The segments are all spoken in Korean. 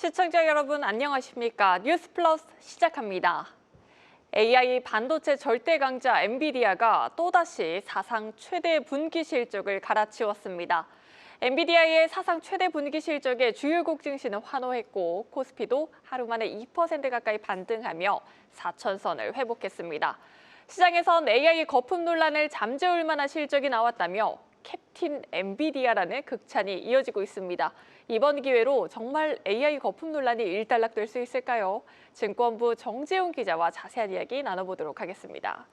시청자 여러분 안녕하십니까? 뉴스 플러스 시작합니다. AI 반도체 절대 강자 엔비디아가 또다시 사상 최대 분기 실적을 갈아치웠습니다. 엔비디아의 사상 최대 분기 실적에 주요국 증시는 환호했고 코스피도 하루 만에 2% 가까이 반등하며 4천선을 회복했습니다. 시장에선 AI 거품 논란을 잠재울 만한 실적이 나왔다며 캡틴 엔비디아라는 극찬이 이어지고 있습니다. 이번 기회로 정말 AI 거품 논란이 일단락될 수 있을까요? 증권부 정재훈 기자와 자세한 이야기 나눠보도록 하겠습니다.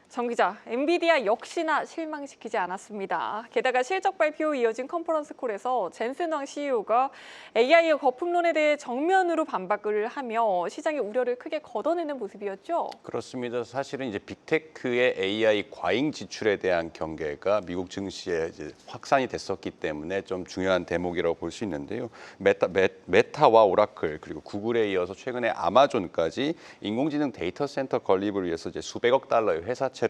정 기자, 엔비디아 역시나 실망시키지 않았습니다. 게다가 실적 발표 후 이어진 컨퍼런스 콜에서 젠슨 왕 CEO가 AI 거품론에 대해 정면으로 반박을 하며 시장의 우려를 크게 걷어내는 모습이었죠. 그렇습니다. 사실은 이제 빅테크의 AI 과잉 지출에 대한 경계가 미국 증시에 이제 확산이 됐었기 때문에 좀 중요한 대목이라고 볼 수 있는데요. 메타와 오라클 그리고 구글에 이어서 최근에 아마존까지 인공지능 데이터 센터 건립을 위해서 이제 수백억 달러의 회사채를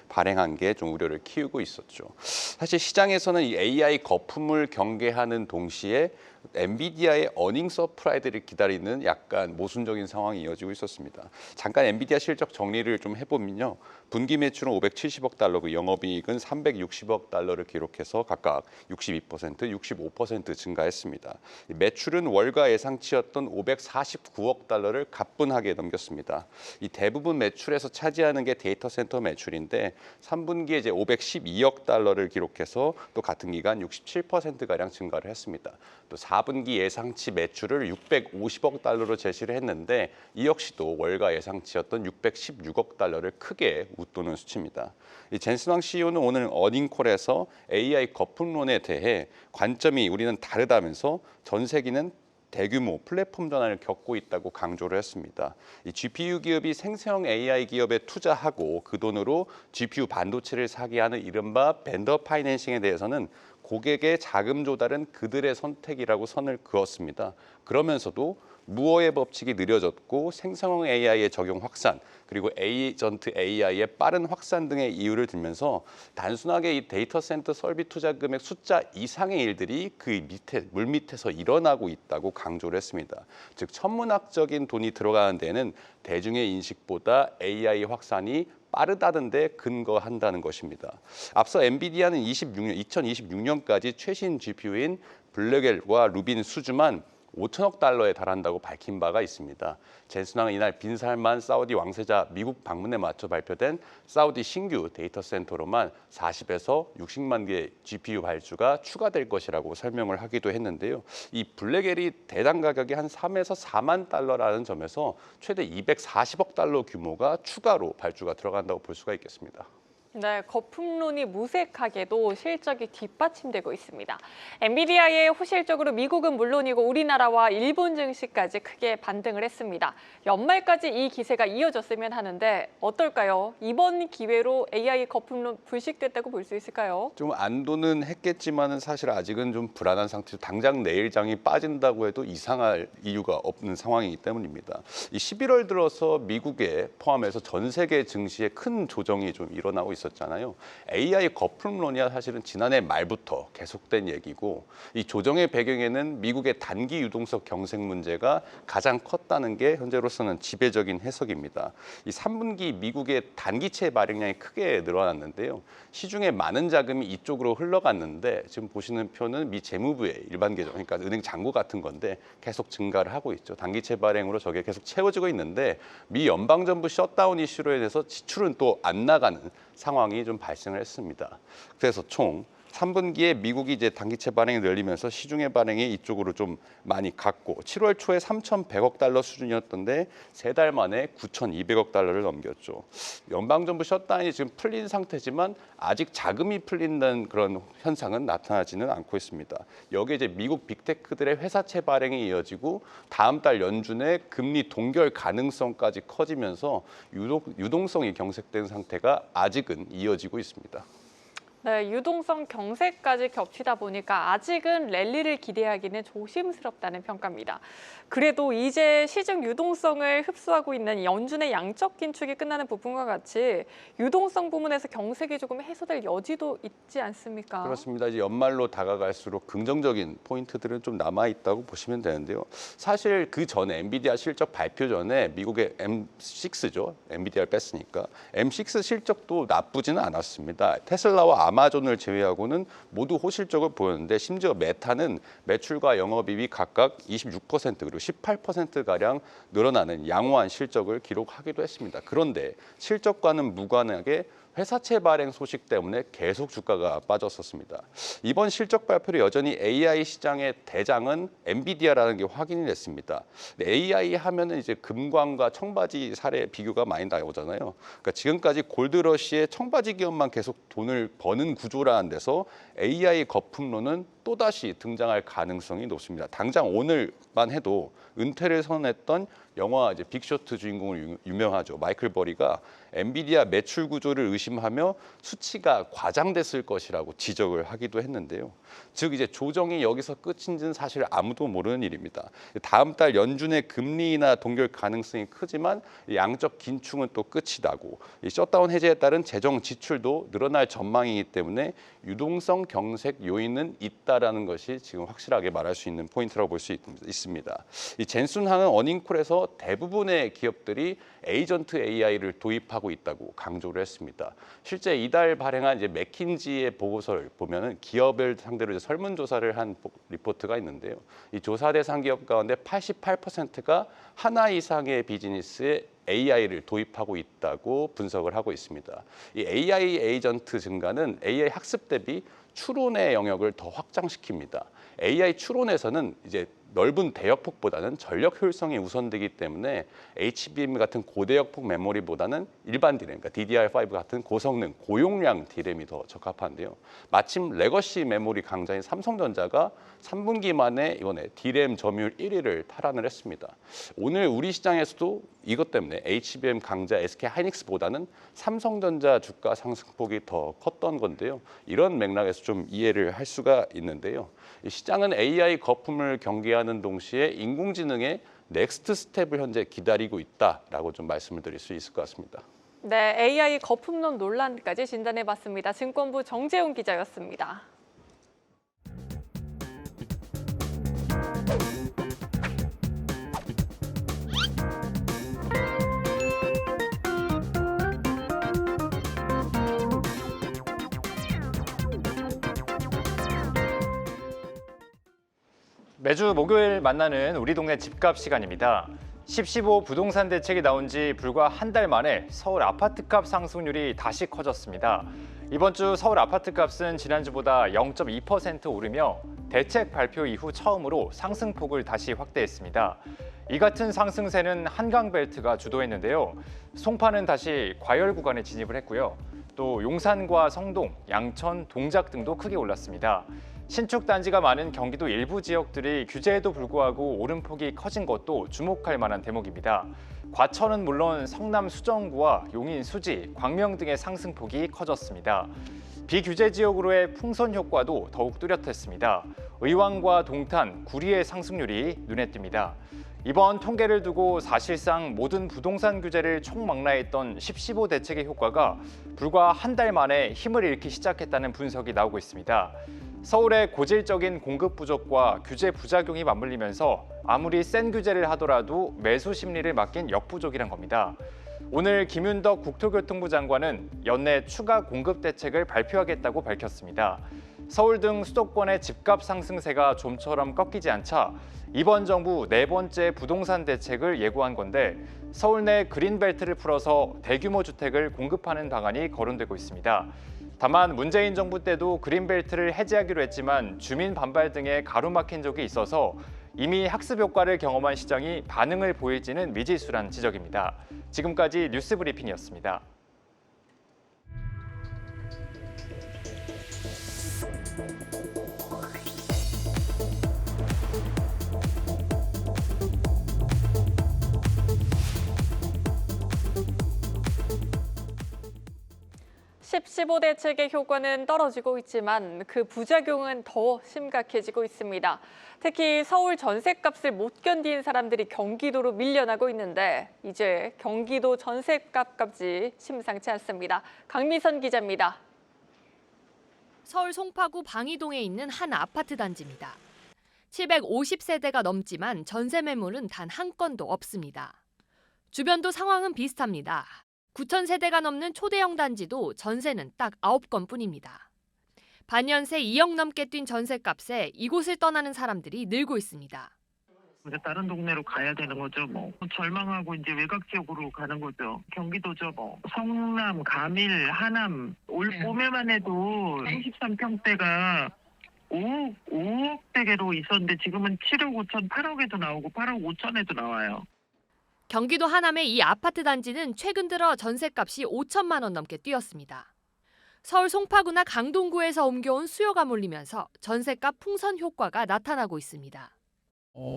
발행한 게 좀 우려를 키우고 있었죠. 사실 시장에서는 이 AI 거품을 경계하는 동시에 엔비디아의 어닝 서프라이드를 기다리는 약간 모순적인 상황이 이어지고 있었습니다. 잠깐 엔비디아 실적 정리를 좀 해보면요. 분기 매출은 570억 달러고 영업이익은 360억 달러를 기록해서 각각 62%, 65% 증가했습니다. 매출은 월가 예상치였던 549억 달러를 가뿐하게 넘겼습니다. 이 대부분 매출에서 차지하는 게 데이터 센터 매출인데 3분기에 이제 512억 달러를 기록해서 또 같은 기간 67%가량 증가를 했습니다. 또 4분기 예상치 매출을 650억 달러로 제시를 했는데 이 역시도 월가 예상치였던 616억 달러를 크게 웃도는 수치입니다. 이 젠슨 왕 CEO는 오늘 어닝콜에서 AI 거품론에 대해 관점이 우리는 다르다면서 전 세계는 대규모 플랫폼 전환을 겪고 있다고 강조를 했습니다. 이 GPU 기업이 생성형 AI 기업에 투자하고 그 돈으로 GPU 반도체를 사게 하는 이른바 벤더 파이낸싱에 대해서는 고객의 자금 조달은 그들의 선택이라고 선을 그었습니다. 그러면서도 무어의 법칙이 느려졌고 생성형 AI의 적용 확산, 그리고 에이전트 AI의 빠른 확산 등의 이유를 들면서 단순하게 이 데이터 센터 설비 투자 금액 숫자 이상의 일들이 그 밑에 물 밑에서 일어나고 있다고 강조를 했습니다. 즉 천문학적인 돈이 들어가는 데는 대중의 인식보다 AI 확산이 빠르다는 데 근거한다는 것입니다. 앞서 엔비디아는 2026년까지 최신 GPU인 블랙웰과 루빈 수주만 5천억 달러에 달한다고 밝힌 바가 있습니다. 젠슨 왕은 이날 빈 살만 사우디 왕세자 미국 방문에 맞춰 발표된 사우디 신규 데이터 센터로만 40에서 60만 개의 GPU 발주가 추가될 것이라고 설명을 하기도 했는데요. 이 블랙웰이 대당 가격이 한 3에서 4만 달러라는 점에서 최대 240억 달러 규모가 추가로 발주가 들어간다고 볼 수가 있겠습니다. 네, 거품론이 무색하게도 실적이 뒷받침되고 있습니다. 엔비디아의 호실적으로 미국은 물론이고 우리나라와 일본 증시까지 크게 반등을 했습니다. 연말까지 이 기세가 이어졌으면 하는데 어떨까요? 이번 기회로 AI 거품론 불식됐다고 볼 수 있을까요? 좀 안도는 했겠지만은 사실 아직은 좀 불안한 상태죠. 당장 내일 장이 빠진다고 해도 이상할 이유가 없는 상황이기 때문입니다. 이 11월 들어서 미국에 포함해서 전 세계 증시에 큰 조정이 좀 일어나고 있었잖아요. AI 거품론이야 사실은 지난해 말부터 계속된 얘기고 이 조정의 배경에는 미국의 단기 유동성 경색 문제가 가장 컸다는 게 현재로서는 지배적인 해석입니다. 이 3분기 미국의 단기채 발행량이 크게 늘어났는데요. 시중에 많은 자금이 이쪽으로 흘러갔는데 지금 보시는 표는 미 재무부의 일반 계정, 그러니까 은행 잔고 같은 건데 계속 증가를 하고 있죠. 단기채 발행으로 저게 계속 채워지고 있는데 미 연방정부 셧다운 이슈로 인해서 지출은 또 안 나가는 상황이 좀 발생을 했습니다. 그래서 총 3분기에 미국이 이제 단기채 발행이 늘리면서 시중의 발행이 이쪽으로 좀 많이 갔고 7월 초에 3,100억 달러 수준이었던데 3달 만에 9,200억 달러를 넘겼죠. 연방정부 셧다운이 지금 풀린 상태지만 아직 자금이 풀린다는 그런 현상은 나타나지는 않고 있습니다. 여기에 이제 미국 빅테크들의 회사채 발행이 이어지고 다음 달 연준의 금리 동결 가능성까지 커지면서 유동성이 경색된 상태가 아직은 이어지고 있습니다. 네, 유동성 경색까지 겹치다 보니까 아직은 랠리를 기대하기는 조심스럽다는 평가입니다. 그래도 이제 시중 유동성을 흡수하고 있는 연준의 양적 긴축이 끝나는 부분과 같이 유동성 부문에서 경색이 조금 해소될 여지도 있지 않습니까? 그렇습니다. 이제 연말로 다가갈수록 긍정적인 포인트들은 좀 남아 있다고 보시면 되는데요. 사실 그 전에 엔비디아 실적 발표 전에 미국의 M6죠. 엔비디아를 뺐으니까 M6 실적도 나쁘지는 않았습니다. 테슬라와 아마존을 제외하고는 모두 호실적을 보였는데 심지어 메타는 매출과 영업이익이 각각 26% 그리고 18%가량 늘어나는 양호한 실적을 기록하기도 했습니다. 그런데 실적과는 무관하게 회사채 발행 소식 때문에 계속 주가가 빠졌었습니다. 이번 실적 발표로 여전히 AI 시장의 대장은 엔비디아라는 게 확인이 됐습니다. AI 하면은 이제 금광과 청바지 사례 비교가 많이 나오잖아요. 그러니까 지금까지 골드러시의 청바지 기업만 계속 돈을 버는 구조라는 데서 AI 거품론은 또다시 등장할 가능성이 높습니다. 당장 오늘만 해도 은퇴를 선언했던 영화 이제 빅쇼트 주인공으로 유명하죠. 마이클 버리가 엔비디아 매출 구조를 의심하며 수치가 과장됐을 것이라고 지적을 하기도 했는데요. 즉 이제 조정이 여기서 끝인지는 사실 아무도 모르는 일입니다. 다음 달 연준의 금리 인하 동결 가능성이 크지만 양적 긴축은 또 끝이 나고 이 셧다운 해제에 따른 재정 지출도 늘어날 전망이기 때문에 유동성 경색 요인은 있다라는 것이 지금 확실하게 말할 수 있는 포인트라고 볼 수 있습니다. 이 젠순항은 어닝콜에서 대부분의 기업들이 에이전트 AI를 도입하고 있다고 강조를 했습니다. 실제 이달 발행한 이제 맥킨지의 보고서를 보면은 기업을 상대로 이제 설문조사를 한 리포트가 있는데요. 이 조사 대상 기업 가운데 88%가 하나 이상의 비즈니스에 AI를 도입하고 있다고 분석을 하고 있습니다. 이 AI 에이전트 증가는 AI 학습 대비 추론의 영역을 더 확장시킵니다. AI 추론에서는 이제 넓은 대역폭보다는 전력 효율성이 우선되기 때문에 HBM 같은 고대역폭 메모리보다는 일반 디램, 그러니까 DDR5 같은 고성능, 고용량 디램이 더 적합한데요. 마침 레거시 메모리 강자인 삼성전자가 3분기 만에 이번에 디램 점유율 1위를 탈환을 했습니다. 오늘 우리 시장에서도 이것 때문에 HBM 강자 SK 하이닉스보다는 삼성전자 주가 상승폭이 더 컸던 건데요. 이런 맥락에서 좀 이해를 할 수가 있는데요. 이 시장은 AI 거품을 경계하는 동시에 인공지능의 넥스트 스텝을 현재 기다리고 있다라고 좀 말씀을 드릴 수 있을 것 같습니다. 네, AI 거품론 논란까지 진단해봤습니다. 증권부 정재훈 기자였습니다. 매주 목요일 만나는 우리 동네 집값 시간입니다. 10.15 부동산 대책이 나온 지 불과 한 달 만에 서울 아파트값 상승률이 다시 커졌습니다. 이번 주 서울 아파트값은 지난주보다 0.2% 오르며 대책 발표 이후 처음으로 상승폭을 다시 확대했습니다. 이 같은 상승세는 한강벨트가 주도했는데요. 송파는 다시 과열 구간에 진입을 했고요. 또 용산과 성동, 양천, 동작 등도 크게 올랐습니다. 신축 단지가 많은 경기도 일부 지역들이 규제에도 불구하고 오름폭이 커진 것도 주목할 만한 대목입니다. 과천은 물론 성남 수정구와 용인 수지, 광명 등의 상승폭이 커졌습니다. 비규제 지역으로의 풍선 효과도 더욱 뚜렷했습니다. 의왕과 동탄, 구리의 상승률이 눈에 띕니다. 이번 통계를 두고 사실상 모든 부동산 규제를 총망라했던 10.15 대책의 효과가 불과 한 달 만에 힘을 잃기 시작했다는 분석이 나오고 있습니다. 서울의 고질적인 공급 부족과 규제 부작용이 맞물리면서 아무리 센 규제를 하더라도 매수 심리를 맡긴 역부족이란 겁니다. 오늘 김윤덕 국토교통부 장관은 연내 추가 공급 대책을 발표하겠다고 밝혔습니다. 서울 등 수도권의 집값 상승세가 좀처럼 꺾이지 않자 이번 정부 네 번째 부동산 대책을 예고한 건데 서울 내 그린벨트를 풀어서 대규모 주택을 공급하는 방안이 거론되고 있습니다. 다만 문재인 정부 때도 그린벨트를 해제하기로 했지만 주민 반발 등에 가로막힌 적이 있어서 이미 학습 효과를 경험한 시장이 반응을 보일지는 미지수란 지적입니다. 지금까지 뉴스브리핑이었습니다. 15 대책의 효과는 떨어지고 있지만 그 부작용은 더 심각해지고 있습니다. 특히 서울 전셋값을 못 견딘 사람들이 경기도로 밀려나고 있는데 이제 경기도 전셋값까지 심상치 않습니다. 강미선 기자입니다. 서울 송파구 방이동에 있는 한 아파트 단지입니다. 750세대가 넘지만 전세 매물은 단 한 건도 없습니다. 주변도 상황은 비슷합니다. 9,000세대가 넘는 초대형 단지도 전세는 딱 9건뿐입니다. 반년 새 2억 넘게 뛴 전세값에 이곳을 떠나는 사람들이 늘고 있습니다. 이제 다른 동네로 가야 되는 거죠. 뭐 절망하고 이제 외곽 지역으로 가는 거죠. 경기도죠. 뭐 성남, 가밀, 하남 올 봄에만 해도 33평대가 5억대계로 있었는데 지금은 7억 5천, 8억에도 나오고 8억 5천에도 나와요. 경기도 하남의 이 아파트 단지는 최근 들어 전셋값이 5천만 원 넘게 뛰었습니다. 서울 송파구나 강동구에서 옮겨온 수요가 몰리면서 전셋값 풍선 효과가 나타나고 있습니다.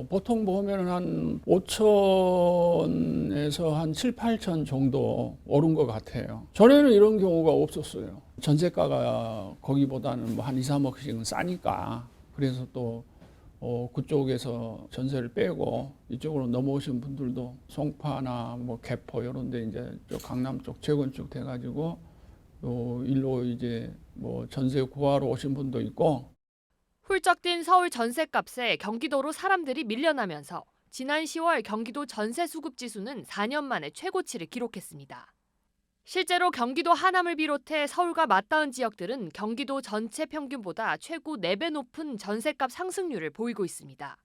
보통 보면 한 5천에서 한 7, 8천 정도 오른 것 같아요. 전에는 이런 경우가 없었어요. 전세가가 거기보다는 뭐 한 2, 3억씩은 싸니까. 그래서 또 그쪽에서 전세를 빼고 이쪽으로 넘어오신 분들도 송파나 뭐 개포 이런 데 이제 강남 쪽 재건축 돼가지고 또 일로 이제 뭐 전세 구하러 오신 분도 있고. 훌쩍 뛴 서울 전셋값에 경기도로 사람들이 밀려나면서 지난 10월 경기도 전세 수급 지수는 4년 만에 최고치를 기록했습니다. 실제로 경기도 하남을 비롯해 서울과 맞닿은 지역들은 경기도 전체 평균보다 최고 4배 높은 전셋값 상승률을 보이고 있습니다.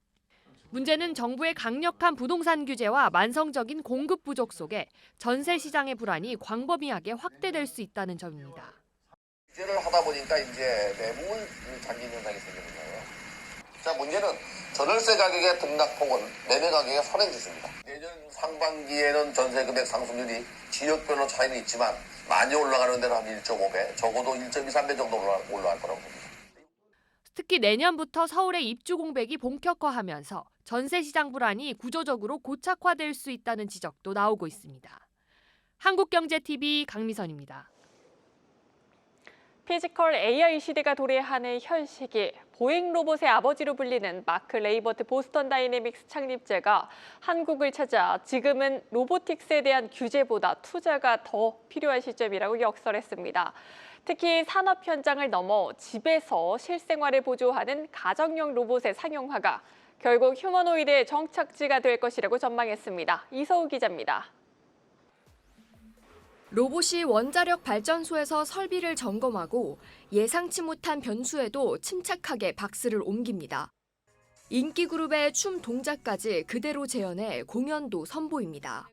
문제는 정부의 강력한 부동산 규제와 만성적인 공급 부족 속에 전세 시장의 불안이 광범위하게 확대될 수 있다는 점입니다. 규제를 하다 보니까 이제 매물 잠긴 현상이 생기는 거예요. 자, 문제는 전월세 가격의 등락폭은 매매 가격의 선행지수입니다. 내년 상반기에는 전세 금액 상승률이 지역별로 차이는 있지만 많이 올라가는 데는 한 1.5배, 적어도 1.23배 정도 올라갈 거라고 봅니다. 특히 내년부터 서울의 입주 공백이 본격화하면서 전세 시장 불안이 구조적으로 고착화될 수 있다는 지적도 나오고 있습니다. 한국경제TV 강미선입니다. 피지컬 AI 시대가 도래하는 현 시기, 보잉 로봇의 아버지로 불리는 마크 레이버트 보스턴 다이내믹스 창립자가 한국을 찾아 지금은 로보틱스에 대한 규제보다 투자가 더 필요한 시점이라고 역설했습니다. 특히 산업 현장을 넘어 집에서 실생활을 보조하는 가정용 로봇의 상용화가 결국 휴머노이드의 정착지가 될 것이라고 전망했습니다. 이서우 기자입니다. 로봇이 원자력 발전소에서 설비를 점검하고 예상치 못한 변수에도 침착하게 박스를 옮깁니다. 인기 그룹의 춤 동작까지 그대로 재현해 공연도 선보입니다.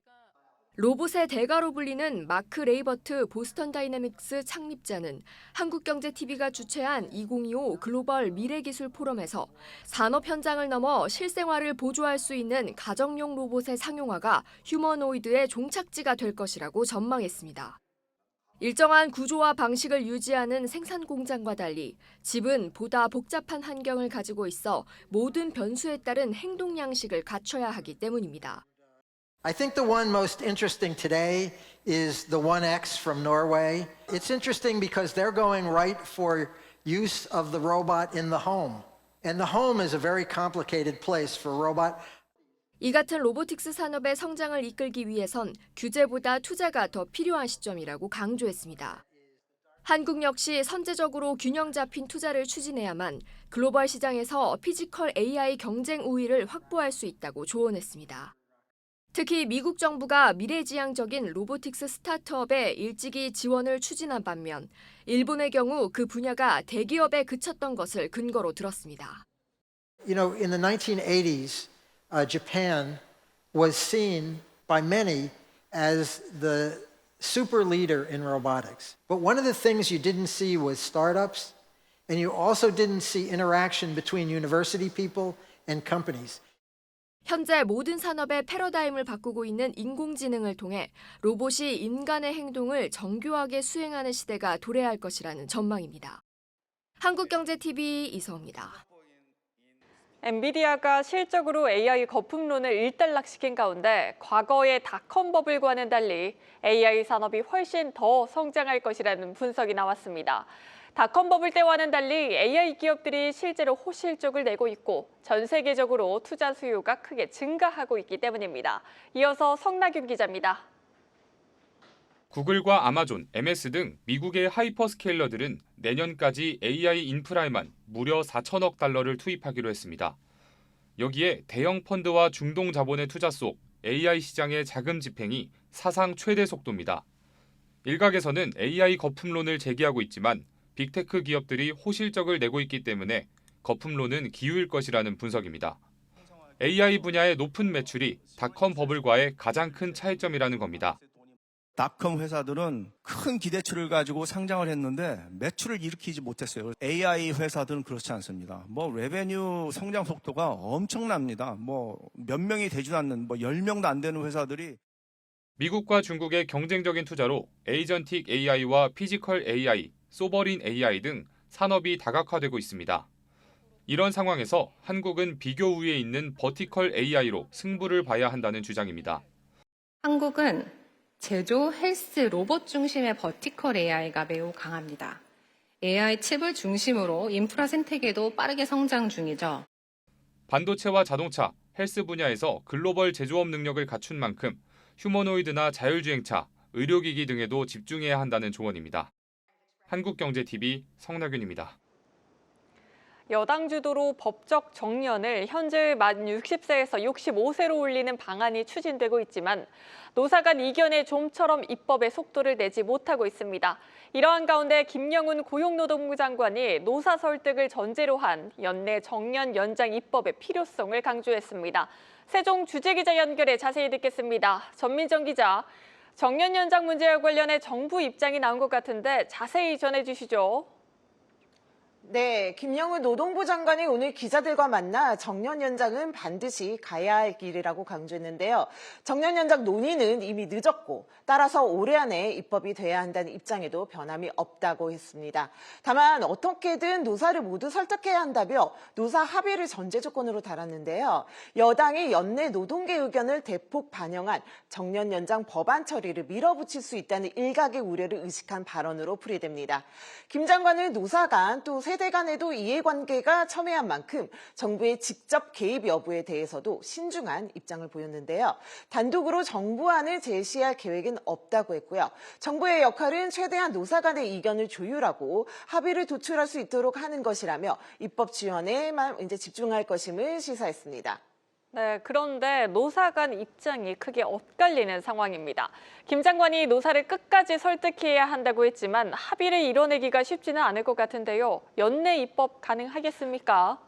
로봇의 대가로 불리는 마크 레이버트 보스턴 다이내믹스 창립자는 한국경제TV가 주최한 2025 글로벌 미래기술 포럼에서 산업 현장을 넘어 실생활을 보조할 수 있는 가정용 로봇의 상용화가 휴머노이드의 종착지가 될 것이라고 전망했습니다. 일정한 구조와 방식을 유지하는 생산 공장과 달리 집은 보다 복잡한 환경을 가지고 있어 모든 변수에 따른 행동 양식을 갖춰야 하기 때문입니다. I think the one most interesting today is the 1X from Norway. It's interesting because they're going right for use of the robot in the home. And the home is a very complicated place for a robot. 이 같은 로보틱스 산업의 성장을 이끌기 위해선 규제보다 투자가 더 필요한 시점이라고 강조했습니다. 한국 역시 선제적으로 균형 잡힌 투자를 추진해야만 글로벌 시장에서 피지컬 AI 경쟁 우위를 확보할 수 있다고 조언했습니다. 특히 미국 정부가 미래지향적인 로보틱스 스타트업에 일찍이 지원을 추진한 반면 일본의 경우 그 분야가 대기업에 그쳤던 것을 근거로 들었습니다. You know, in the 1980s, Japan was seen by many as the super leader in robotics. But one of the things you didn't see was startups, and you also didn't see interaction between university people and companies. 현재 모든 산업의 패러다임을 바꾸고 있는 인공지능을 통해 로봇이 인간의 행동을 정교하게 수행하는 시대가 도래할 것이라는 전망입니다. 한국경제TV 이서우입니다. 엔비디아가 실적으로 AI 거품론을 일단락시킨 가운데 과거의 닷컴 버블과는 달리 AI 산업이 훨씬 더 성장할 것이라는 분석이 나왔습니다. 닷컴 버블 때와는 달리 AI 기업들이 실제로 호실적을 내고 있고 전 세계적으로 투자 수요가 크게 증가하고 있기 때문입니다. 이어서 성나균 기자입니다. 구글과 아마존, MS 등 미국의 하이퍼스케일러들은 내년까지 AI 인프라에만 무려 4천억 달러를 투입하기로 했습니다. 여기에 대형 펀드와 중동 자본의 투자 속 AI 시장의 자금 집행이 사상 최대 속도입니다. 일각에서는 AI 거품론을 제기하고 있지만 빅테크 기업들이 호실적을 내고 있기 때문에 거품론은 기우일 것이라는 분석입니다. AI 분야의 높은 매출이 닷컴 버블과의 가장 큰 차이점이라는 겁니다. 닷컴 회사들은 큰 기대치를 가지고 상장을 했는데 매출을 일으키지 못했어요. AI 회사들은 그렇지 않습니다. 레베뉴 성장 속도가 엄청납니다. 몇 명이 되지도 않는 10명도 안 되는 회사들이. 미국과 중국의 경쟁적인 투자로 에이전틱 AI와 피지컬 AI, 소버린 AI 등 산업이 다각화되고 있습니다. 이런 상황에서 한국은 비교 우위에 있는 버티컬 AI로 승부를 봐야 한다는 주장입니다. 한국은 제조, 헬스, 로봇 중심의 버티컬 AI가 매우 강합니다. AI 칩을 중심으로 인프라 생태계도 빠르게 성장 중이죠. 반도체와 자동차, 헬스 분야에서 글로벌 제조업 능력을 갖춘 만큼 휴머노이드나 자율주행차, 의료기기 등에도 집중해야 한다는 조언입니다. 한국경제TV 성나균입니다. 여당 주도로 법적 정년을 현재 만 60세에서 65세로 올리는 방안이 추진되고 있지만 노사 간 이견에 좀처럼 입법에 속도를 내지 못하고 있습니다. 이러한 가운데 김영훈 고용노동부 장관이 노사 설득을 전제로 한 연내 정년 연장 입법의 필요성을 강조했습니다. 세종 주재기자 연결해 자세히 듣겠습니다. 전민정 기자, 정년 연장 문제와 관련해 정부 입장이 나온 것 같은데 자세히 전해주시죠. 네, 김영훈 노동부 장관이 오늘 기자들과 만나 정년 연장은 반드시 가야 할 길이라고 강조했는데요. 정년 연장 논의는 이미 늦었고 따라서 올해 안에 입법이 돼야 한다는 입장에도 변함이 없다고 했습니다. 다만 어떻게든 노사를 모두 설득해야 한다며 노사 합의를 전제 조건으로 달았는데요. 여당이 연내 노동계 의견을 대폭 반영한 정년 연장 법안 처리를 밀어붙일 수 있다는 일각의 우려를 의식한 발언으로 풀이됩니다. 김 장관은 노사 간 또 세대 간에도 이해관계가 첨예한 만큼 정부의 직접 개입 여부에 대해서도 신중한 입장을 보였는데요. 단독으로 정부안을 제시할 계획은 없다고 했고요. 정부의 역할은 최대한 노사 간의 의견을 조율하고 합의를 도출할 수 있도록 하는 것이라며 입법 지원에만 이제 집중할 것임을 시사했습니다. 네, 그런데 노사 간 입장이 크게 엇갈리는 상황입니다. 김 장관이 노사를 끝까지 설득해야 한다고 했지만 합의를 이뤄내기가 쉽지는 않을 것 같은데요. 연내 입법 가능하겠습니까?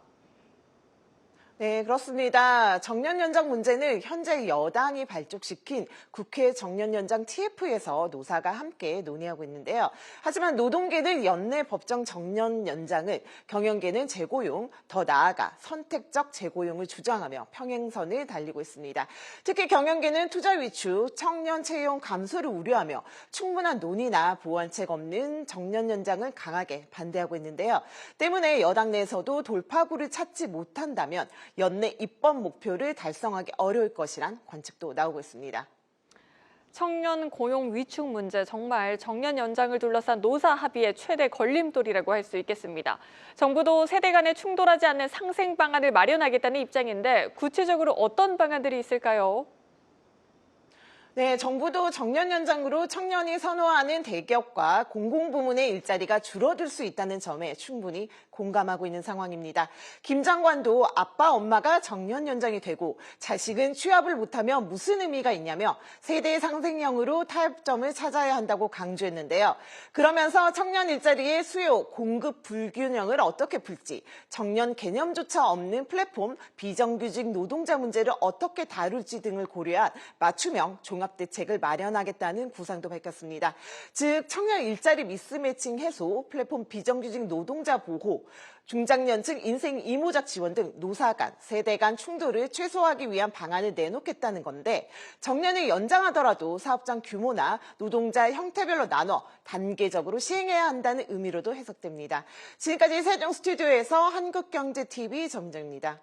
네, 그렇습니다. 정년 연장 문제는 현재 여당이 발족시킨 국회 정년 연장 TF에서 노사가 함께 논의하고 있는데요. 하지만 노동계는 연내 법정 정년 연장을, 경영계는 재고용, 더 나아가 선택적 재고용을 주장하며 평행선을 달리고 있습니다. 특히 경영계는 투자 위축, 청년 채용 감소를 우려하며 충분한 논의나 보완책 없는 정년 연장을 강하게 반대하고 있는데요. 때문에 여당 내에서도 돌파구를 찾지 못한다면 연내 입법 목표를 달성하기 어려울 것이란 관측도 나오고 있습니다. 청년 고용 위축 문제, 정말 정년 연장을 둘러싼 노사 합의의 최대 걸림돌이라고 할 수 있겠습니다. 정부도 세대 간에 충돌하지 않는 상생 방안을 마련하겠다는 입장인데 구체적으로 어떤 방안들이 있을까요? 네, 정부도 정년 연장으로 청년이 선호하는 대기업과 공공부문의 일자리가 줄어들 수 있다는 점에 충분히 공감하고 있는 상황입니다. 김 장관도 아빠, 엄마가 정년 연장이 되고 자식은 취업을 못하면 무슨 의미가 있냐며 세대 상생형으로 타협점을 찾아야 한다고 강조했는데요. 그러면서 청년 일자리의 수요, 공급 불균형을 어떻게 풀지, 청년 개념조차 없는 플랫폼, 비정규직 노동자 문제를 어떻게 다룰지 등을 고려한 맞춤형 종합대책을 마련하겠다는 구상도 밝혔습니다. 즉 청년 일자리 미스매칭 해소, 플랫폼 비정규직 노동자 보호, 중장년층 인생 이모작 지원 등 노사 간, 세대 간 충돌을 최소화하기 위한 방안을 내놓겠다는 건데 정년을 연장하더라도 사업장 규모나 노동자 형태별로 나눠 단계적으로 시행해야 한다는 의미로도 해석됩니다. 지금까지 세종 스튜디오에서 한국경제TV 정정입니다.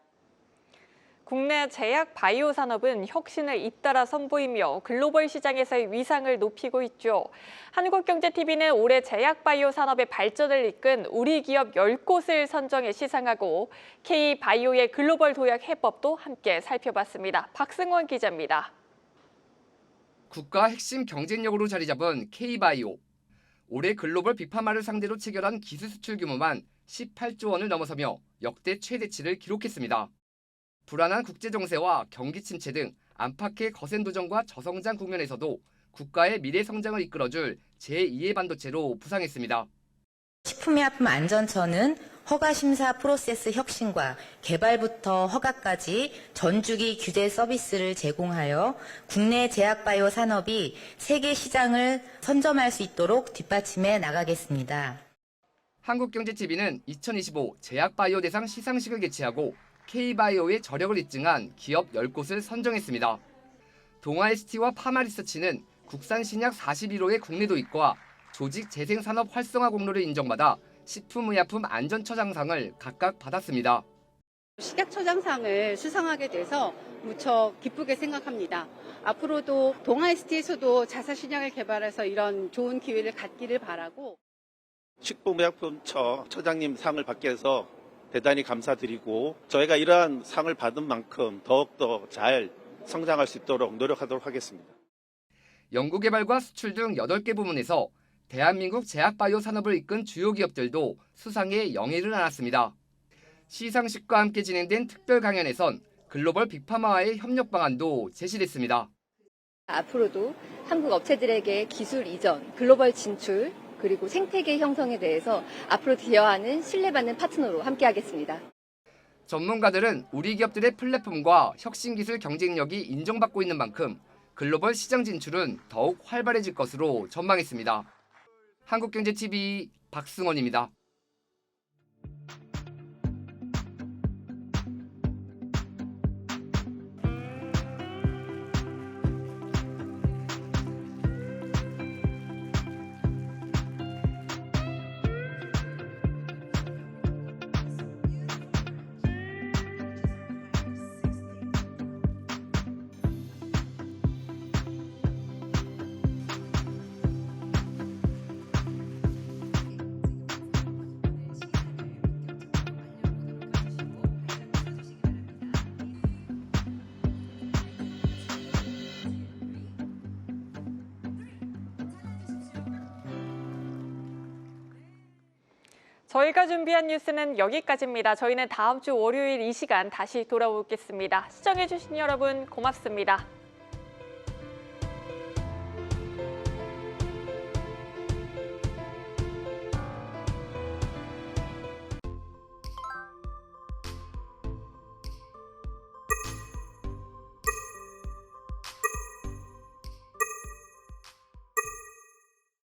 국내 제약 바이오 산업은 혁신을 잇따라 선보이며 글로벌 시장에서의 위상을 높이고 있죠. 한국경제TV는 올해 제약 바이오 산업의 발전을 이끈 우리 기업 10곳을 선정해 시상하고 K-바이오의 글로벌 도약 해법도 함께 살펴봤습니다. 박승원 기자입니다. 국가 핵심 경쟁력으로 자리 잡은 K-바이오. 올해 글로벌 빅파마를 상대로 체결한 기술 수출 규모만 18조 원을 넘어서며 역대 최대치를 기록했습니다. 불안한 국제 정세와 경기 침체 등 안팎의 거센 도전과 저성장 국면에서도 국가의 미래 성장을 이끌어줄 제2의 반도체로 부상했습니다. 식품의약품 안전처는 허가 심사 프로세스 혁신과 개발부터 허가까지 전주기 규제 서비스를 제공하여 국내 제약바이오 산업이 세계 시장을 선점할 수 있도록 뒷받침해 나가겠습니다. 한국경제TV는 2025 제약바이오 대상 시상식을 개최하고 K-바이오의 저력을 입증한 기업 10곳을 선정했습니다. 동아ST와 파마리서치는 국산 신약 41호의 국내 도입과 조직 재생산업 활성화 공로를 인정받아 식품의약품 안전처장상을 각각 받았습니다. 식약처장상을 수상하게 돼서 무척 기쁘게 생각합니다. 앞으로도 동아ST에서도 자사신약을 개발해서 이런 좋은 기회를 갖기를 바라고 식품의약품처 처장님 상을 받게 해서 대단히 감사드리고 저희가 이러한 상을 받은 만큼 더욱더 잘 성장할 수 있도록 노력하도록 하겠습니다. 연구개발과 수출 등 8개 부문에서 대한민국 제약바이오 산업을 이끈 주요 기업들도 수상에 영예를 안았습니다. 시상식과 함께 진행된 특별 강연에선 글로벌 빅파마와의 협력 방안도 제시됐습니다. 앞으로도 한국 업체들에게 기술 이전, 글로벌 진출, 그리고 생태계 형성에 대해서 앞으로 기여하는 신뢰받는 파트너로 함께하겠습니다. 전문가들은 우리 기업들의 플랫폼과 혁신기술 경쟁력이 인정받고 있는 만큼 글로벌 시장 진출은 더욱 활발해질 것으로 전망했습니다. 한국경제TV 박승원입니다. 저희가 준비한 뉴스는 여기까지입니다. 저희는 다음 주 월요일 이 시간 다시 돌아오겠습니다. 시청해주신 여러분 고맙습니다.